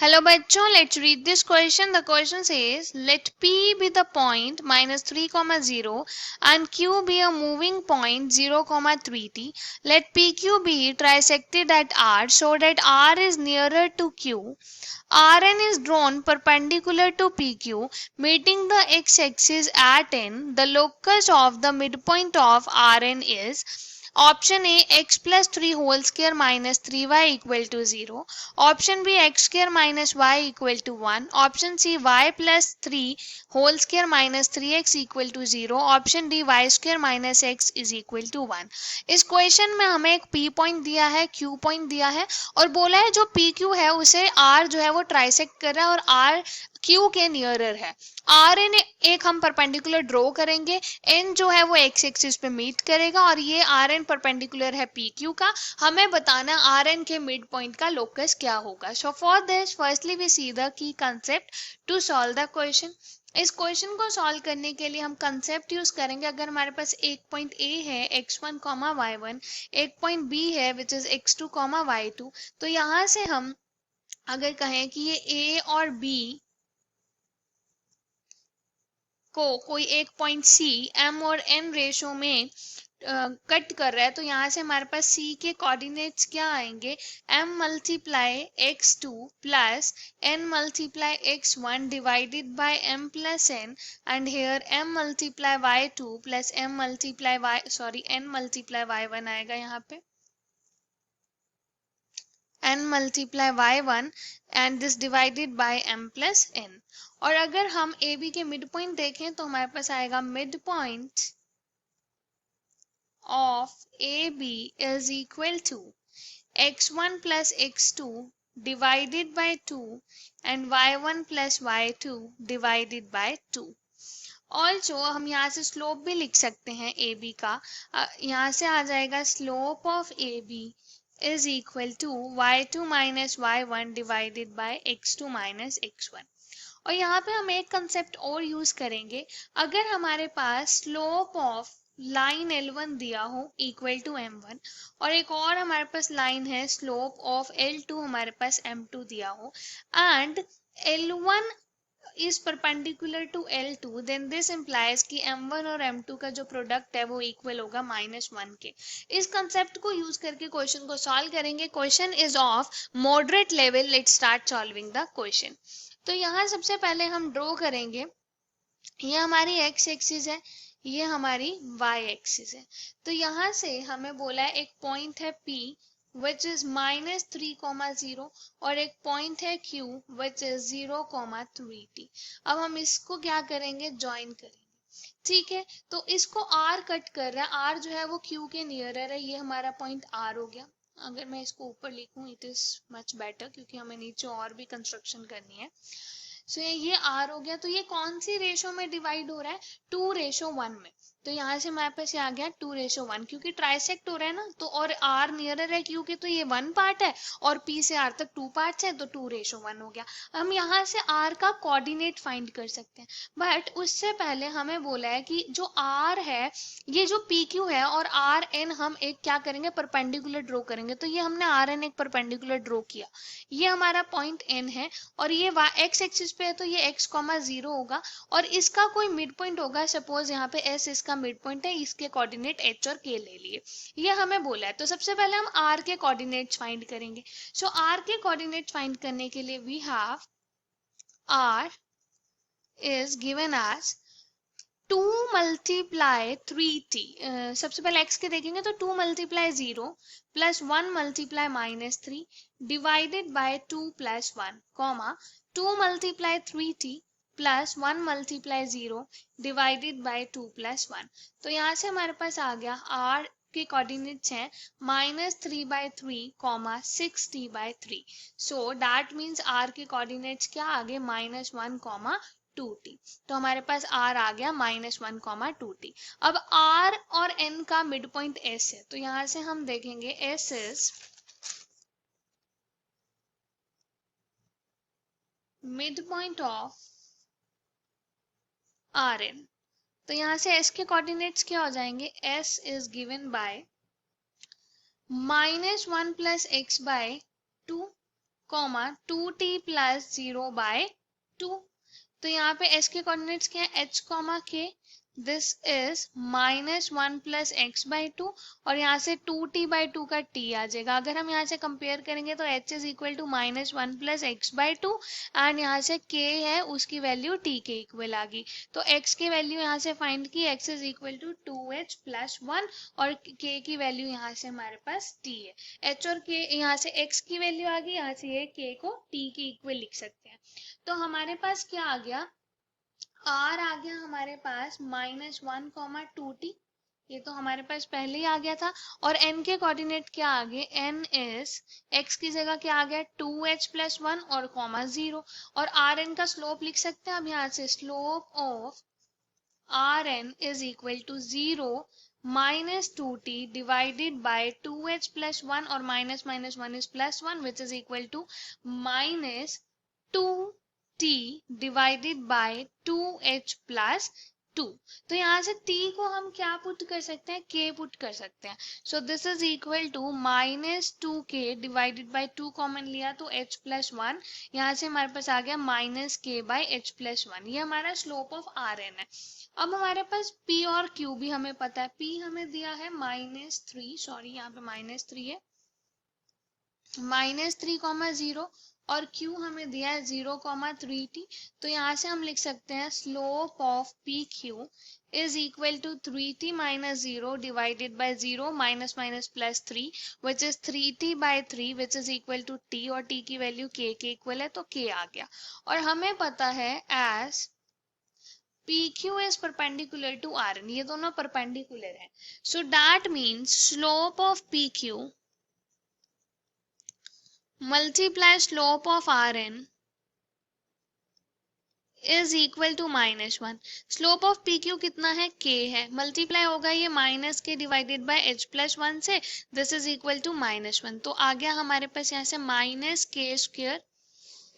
Hello बच्चों, let's read this question. The question says, let P be the point -3, 0 and Q be a moving point 0, 3t. Let PQ be trisected at R so that R is nearer to Q. Rn is drawn perpendicular to PQ, meeting the x-axis at N. The locus of the midpoint of Rn is option A x plus 3 whole square minus 3y equal to 0. Option B x square minus y equal to 1. Option C y plus 3 whole square minus 3x equal to 0. Option D y square minus x is equal to 1. इस question में हमें एक P point दिया है, Q point दिया है और बोला है जो PQ है उसे R जो है वो ट्राइसेक्ट कर रहा है और R Q के नियरर है। आर एन एक हम परपेंडिकुलर ड्रॉ करेंगे, एन जो है वो एक्स एक्सिस पे मीट करेगा और ये आर एन परपेंडिकुलर है पी क्यू का। हमें बताना आर एन के मिड पॉइंट का लोकस क्या होगा। So for this firstly we see the key concept to solve the question. इस क्वेश्चन को सॉल्व करने के लिए हम कंसेप्ट यूज करेंगे। अगर हमारे पास एक पॉइंट ए है x1, y1, एक पॉइंट बी है विच इज x2, y2, तो यहाँ से हम अगर कहें कि ये ए और बी को कोई एक पॉइंट सी एम और एन रेशो में कट कर रहा है, तो यहाँ से हमारे पास सी के कोऑर्डिनेट्स क्या आएंगे, m multiply x2 plus n multiply x1 divided by m plus n and here m multiply y2 plus m multiply n multiply y1 आएगा यहाँ पे n multiply y1 and this divided by m plus n। और अगर हम A B के mid point देखें तो हमारे पास आएगा mid point of A B is equal to x1 plus x2 divided by 2 and y1 plus y2 divided by 2। Also हम यहाँ से स्लोप भी लिख सकते हैं ए बी का। यहाँ से आ जाएगा slope of A B is equal to y2 minus y1 divided by x2 minus x1। और यहाँ पे हम एक कंसेप्ट और यूज करेंगे। अगर हमारे पास स्लोप ऑफ लाइन L1 दिया हो इक्वल टू M1 और एक और हमारे पास लाइन है स्लोप ऑफ L2 हमारे पास M2 दिया हो and L1 is perpendicular to L2, then this implies कि M1 और M2 का जो प्रोडक्ट है वो इक्वल होगा -1 के। इस कंसेप्ट को यूज करके क्वेश्चन को सॉल्व करेंगे। Question is of moderate level. Let's start solving the question. तो यहाँ सबसे पहले हम ड्रॉ करेंगे, ये हमारी x एक्सिस है, ये हमारी y एक्सिस है। तो यहाँ से हमें बोला है एक पॉइंट है P which is -3, 0 और एक पॉइंट है Q which is 0, 3t। अब हम इसको क्या करेंगे, ज्वाइन करेंगे। ठीक है, तो इसको R कट कर रहा है, R जो है वो Q के नियरर है, ये हमारा पॉइंट R हो गया। अगर मैं इसको ऊपर लिखूं इट इज मच बेटर क्योंकि हमें नीचे और भी कंस्ट्रक्शन करनी है। सो ये R हो गया। तो ये कौन सी रेशो में डिवाइड हो रहा है, 2:1 में। तो यहाँ से हमारे पास ये आ गया 2:1 क्योंकि ट्राइसेक्ट हो रहा है ना, तो और R नियरर है Q के, तो ये 1 पार्ट है और P से R तक 2 पार्ट्स है, तो 2:1 हो गया। हम यहाँ से R का कोऑर्डिनेट फाइंड कर सकते हैं, बट उससे पहले हमें बोला है कि जो R है, ये जो PQ है और RN हम एक क्या करेंगे, परपेंडिकुलर ड्रॉ करेंगे। तो ये हमने RN एक परपेंडिकुलर ड्रॉ किया, ये हमारा पॉइंट N है और ये x एक्सिस पे है तो ये x, 0 होगा और इसका कोई मिड पॉइंट होगा। सपोज यहाँ पे S इसका मिड पॉइंट है, इसके कोऑर्डिनेट h और k ले लिए, ये हमें बोला है। तो सबसे पहले हम R के कोऑर्डिनेट्स फाइंड करेंगे। सो R के कोऑर्डिनेट्स फाइंड करने के लिए we have R is given as 2 multiply 3t। सबसे पहले x के देखेंगे तो 2 multiply 0 plus 1 multiply -3 divided by 2 plus 1, 2 multiply 3t plus 1 multiply 0 divided by 2 plus 1। तो यहाँ से हमारे पास आ गया R के कोऑर्डिनेट्स हैं -3/3, 6t/3। So that means R के कोऑर्डिनेट्स क्या आ गए, -1, 2t। तो हमारे पास R आ गया -1, 2t। अब R और N का मिड पॉइंट S है, तो यहाँ से हम देखेंगे S is mid point of Rn। तो यहाँ से S के कोऑर्डिनेट्स क्या हो जाएंगे, S is given by -1 + x/2, comma 2t plus 0/2। तो यहाँ पे s के कोऑर्डिनेट्स क्या है, h comma k, this is -1 plus x/2 और यहाँ से 2t/2 का t आ जाएगा। अगर हम यहाँ से कंपेयर करेंगे तो h is equal to -1 plus x/2 and यहाँ से k है उसकी वैल्यू t के इक्वल आ गई। तो x की वैल्यू यहाँ से फाइंड की, x is equal to 2h plus 1 और k की वैल्यू यहाँ से हमारे पास t है। h और k यहाँ से x की वैल्यू आ गई, यहाँ से ये k को t के इक्वल लिख सकते हैं। तो हमारे पास क्या आ गया, r आ गया हमारे पास -1,2t, ये तो हमारे पास पहले ही आ गया था। और n के कोऑर्डिनेट क्या आ गए, n इज x की जगह क्या आ गया 2h प्लस 1 और कॉमा 0 और rn का स्लोप लिख सकते हैं। अब यहाँ से slope of rn is equal to 0 -2t divided by 2h plus 1 और minus minus 1 is plus 1 which is equal to -2t divided by 2h plus 2। तो यहाँ से t को हम क्या पुट कर सकते हैं, k पुट कर सकते हैं। So this is equal to -2k divided by 2 common लिया तो h प्लस 1, यहाँ से हमारे पास आ गया -k/h प्लस 1। ये हमारा स्लोप ऑफ rn है। अब हमारे पास p और q भी हमें पता है। p हमें दिया है -3, सॉरी यहाँ पे -3 है, -3,0 और q हमें दिया है 0,3t। तो यहाँ से हम लिख सकते हैं slope of P Q is equal to 3t minus 0 divided by 0 minus minus plus 3 which is 3t/3 which is equal to t और t की वैल्यू k के इक्वल है तो k आ गया। और हमें पता है as PQ is perpendicular to RN, ये दोनों परपेंडिकुलर है। So that means slope of PQ multiply slope of RN is equal to -1। Slope of PQ कितना है, k है, मल्टीप्लाई होगा ये माइनस के डिवाइडेड बाय h प्लस 1 से, दिस इज इक्वल टू -1। तो आ गया हमारे पास यहाँ से -k²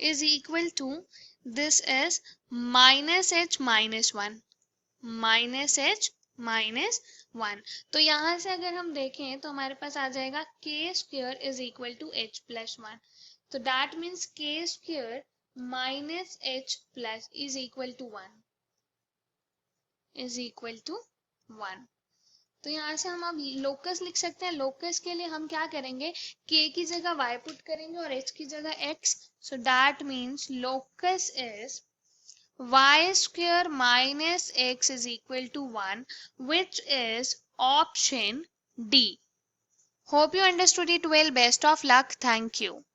is equal to this is -h - 1 -h - 1। तो यहाँ से अगर हम देखें तो हमारे पास आ जाएगा k² is equal to h plus 1। तो that means k² minus h plus is equal to 1। तो यहाँ से हम अब लोकस लिख सकते हैं। लोकस के लिए हम क्या करेंगे, k की जगह y पुट करेंगे और h की जगह x। So that means locus is y² minus x is equal to 1, which is option D. Hope you understood it well. Best of luck. Thank you.